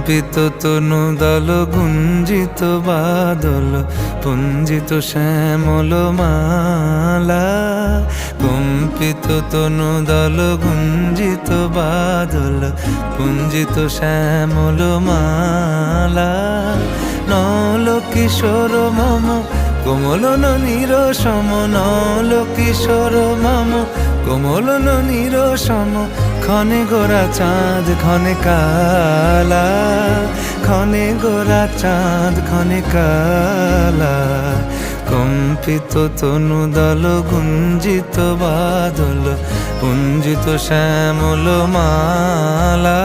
কম্পিত তনু দল গুঞ্জিত বাদল পুঞ্জিত শ্যামল মালা। কম্পিত তনু দল গুঞ্জিত বাদল পুঞ্জিত শ্যামল মালা। নল কিশোর মম কোমলন নিরসম, নল কিশোর মম কোমলন নিরসম। ক্ষণে গোরা চাঁদ ক্ষণে কালা, ক্ষণে গোরা চাঁদ ক্ষণে কালা। কম্পিত তনু দল গুঞ্জিত বাদল পুঞ্জিত শ্যামল মালা।